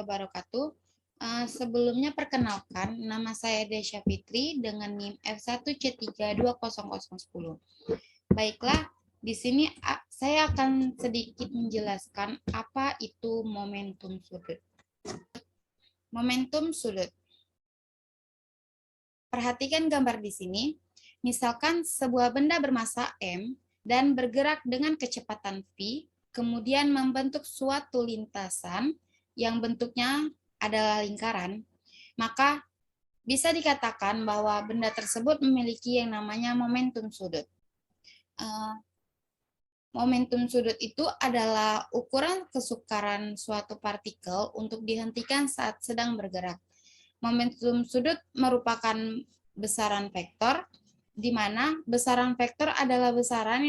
wabarakatuh. Sebelumnya perkenalkan, nama saya Desya Fitri dengan NIM F1C320010. Baiklah, di sini saya akan sedikit menjelaskan apa itu momentum sudut. Momentum sudut. Perhatikan gambar di sini. Misalkan sebuah benda bermassa M dan bergerak dengan kecepatan V, kemudian membentuk suatu lintasan yang bentuknya adalah lingkaran, maka bisa dikatakan bahwa benda tersebut memiliki yang namanya momentum sudut. Momentum sudut itu adalah ukuran kesukaran suatu partikel untuk dihentikan saat sedang bergerak. Momentum sudut merupakan besaran vektor, di mana besaran vektor adalah besaran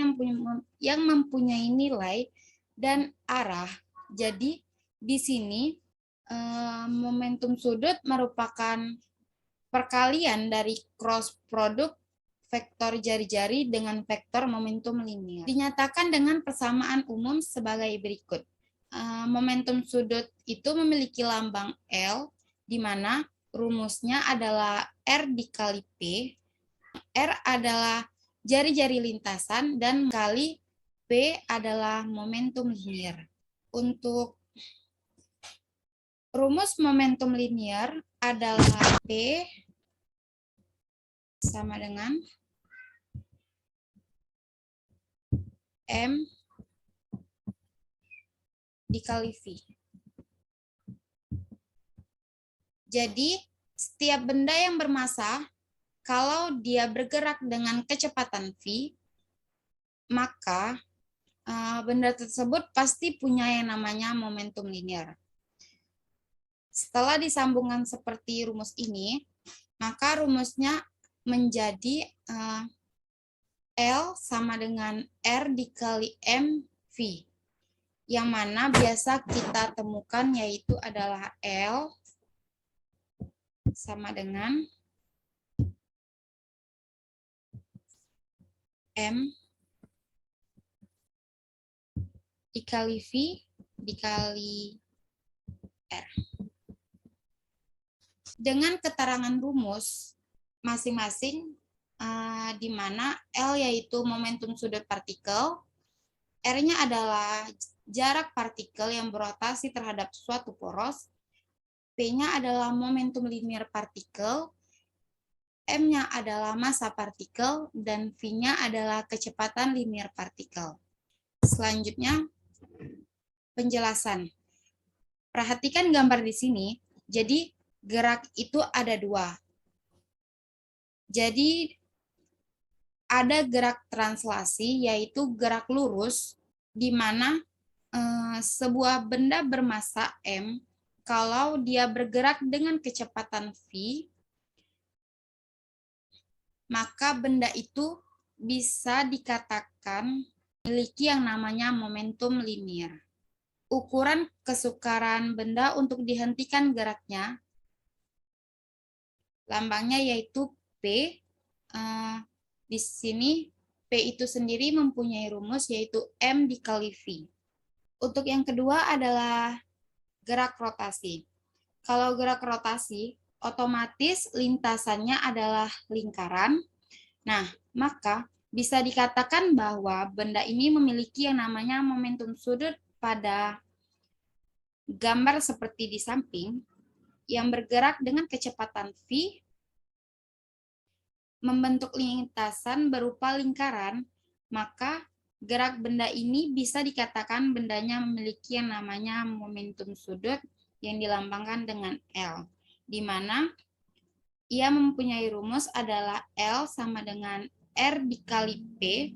yang mempunyai nilai dan arah. Jadi di sini momentum sudut merupakan perkalian dari cross produk vektor jari-jari dengan vektor momentum linear. Dinyatakan dengan persamaan umum sebagai berikut. Momentum sudut itu memiliki lambang L, di mana rumusnya adalah R dikali P. R adalah jari-jari lintasan dan kali P adalah momentum linear. Untuk rumus momentum linear adalah P sama dengan M dikali V. Jadi, setiap benda yang bermassa, kalau dia bergerak dengan kecepatan V, maka benda tersebut pasti punya yang namanya momentum linear. Setelah disambungkan seperti rumus ini, maka rumusnya menjadi L sama dengan R dikali MV. Yang mana biasa kita temukan yaitu adalah L sama dengan M dikali V dikali R. Dengan keterangan rumus masing-masing, di mana L yaitu momentum sudut partikel, R-nya adalah jarak partikel yang berotasi terhadap suatu poros, P-nya adalah momentum linear partikel, M-nya adalah massa partikel, dan V-nya adalah kecepatan linear partikel. Selanjutnya, penjelasan. Perhatikan gambar di sini. Jadi, gerak itu ada dua. Jadi, ada gerak translasi, yaitu gerak lurus, di mana sebuah benda bermassa M, kalau dia bergerak dengan kecepatan V, maka benda itu bisa dikatakan memiliki yang namanya momentum linear. Ukuran kesukaran benda untuk dihentikan geraknya, lambangnya yaitu P. Di sini P itu sendiri mempunyai rumus yaitu M dikali V. Untuk yang kedua adalah gerak rotasi. Kalau gerak rotasi, otomatis lintasannya adalah lingkaran. Nah, maka bisa dikatakan bahwa benda ini memiliki yang namanya momentum sudut pada gambar seperti di samping, yang bergerak dengan kecepatan V, membentuk lintasan berupa lingkaran, maka gerak benda ini bisa dikatakan bendanya memiliki yang namanya momentum sudut yang dilambangkan dengan L, di mana ia mempunyai rumus adalah L sama dengan R dikali P,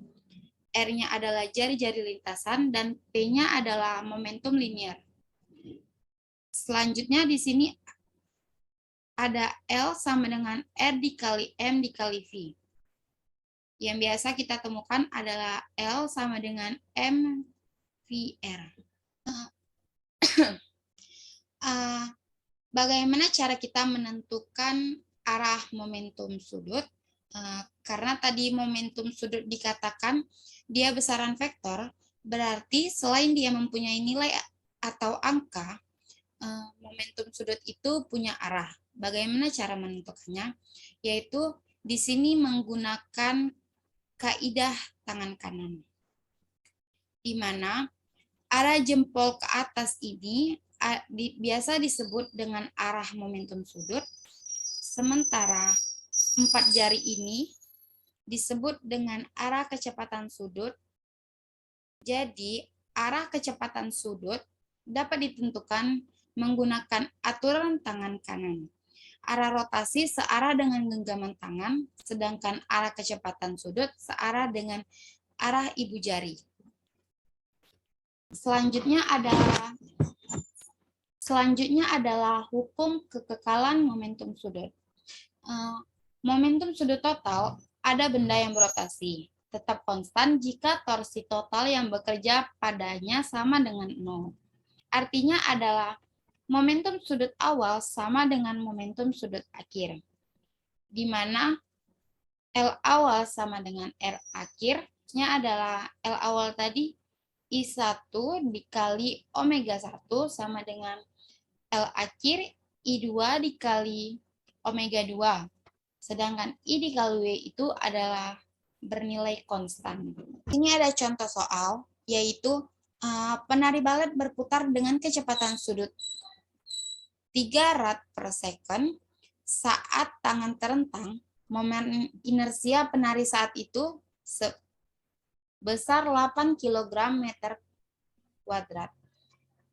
R-nya adalah jari-jari lintasan, dan P-nya adalah momentum linear. Selanjutnya di sini ada L sama dengan R dikali M dikali V. Yang biasa kita temukan adalah L sama dengan MVR. Bagaimana cara kita menentukan arah momentum sudut? Karena tadi momentum sudut dikatakan dia besaran vektor, berarti selain dia mempunyai nilai atau angka, momentum sudut itu punya arah. Bagaimana cara menentukannya? Yaitu di sini menggunakan kaidah tangan kanan, di mana arah jempol ke atas ini biasa disebut dengan arah momentum sudut, sementara 4 jari ini disebut dengan arah kecepatan sudut. Jadi, arah kecepatan sudut dapat ditentukan menggunakan aturan tangan kanan. Arah rotasi searah dengan genggaman tangan, sedangkan arah kecepatan sudut searah dengan arah ibu jari. Selanjutnya adalah hukum kekekalan momentum sudut. Momentum sudut total ada benda yang berotasi, tetap konstan jika torsi total yang bekerja padanya sama dengan 0. Artinya adalah momentum sudut awal sama dengan momentum sudut akhir, di mana L awal sama dengan R akhirnya adalah L awal tadi I1 dikali omega 1 sama dengan L akhir I2 dikali omega 2. Sedangkan I dikali W itu adalah bernilai konstan. Ini ada contoh soal, yaitu penari balet berputar dengan kecepatan sudut 3 rad per second saat tangan terentang. Momen inersia penari saat itu sebesar 8 kg meter kuadrat.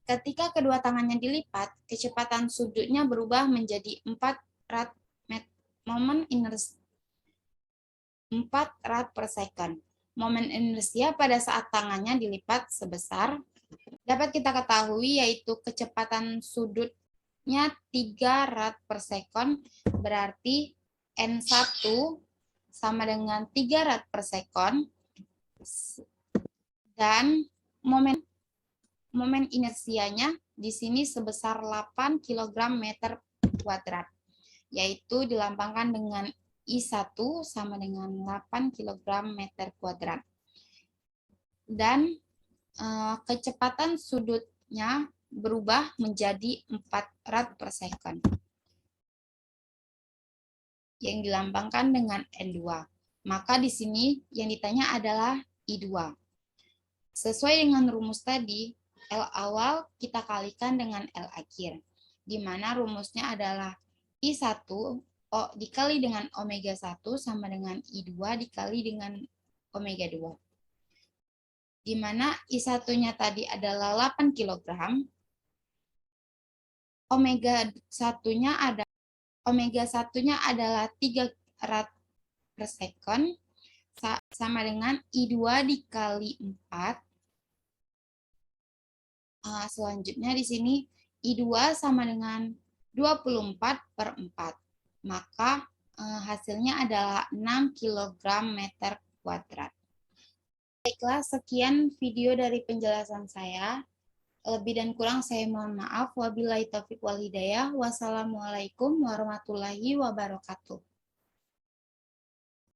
Ketika kedua tangannya dilipat, kecepatan sudutnya berubah menjadi 4 rad momen inersia 4 rad per second. Momen inersia pada saat tangannya dilipat sebesar dapat kita ketahui, yaitu kecepatan sudutnya 3 rad per second, berarti N1 sama dengan 3 rad per second, dan momen inersianya di sini sebesar 8 kg meter kuadrat, yaitu dilambangkan dengan I1 sama dengan 8 kg meter kuadrat. Dan kecepatan sudutnya berubah menjadi 4 rad per second, yang dilambangkan dengan N2. Maka di sini yang ditanya adalah I2. Sesuai dengan rumus tadi, L awal kita kalikan dengan L akhir, di mana rumusnya adalah I1 dikali dengan omega 1 sama dengan I2 dikali dengan omega 2. Di mana I1-nya tadi adalah 8 kg, omega 1-nya adalah 3 rad per second, sama dengan I2 dikali 4. Selanjutnya di sini I2 sama dengan 24/4. Maka hasilnya adalah 6 kg meter kuadrat. Baiklah, sekian video dari penjelasan saya. Lebih dan kurang saya mohon maaf. Wabillahi taufiq wal hidayah. Wassalamualaikum warahmatullahi wabarakatuh.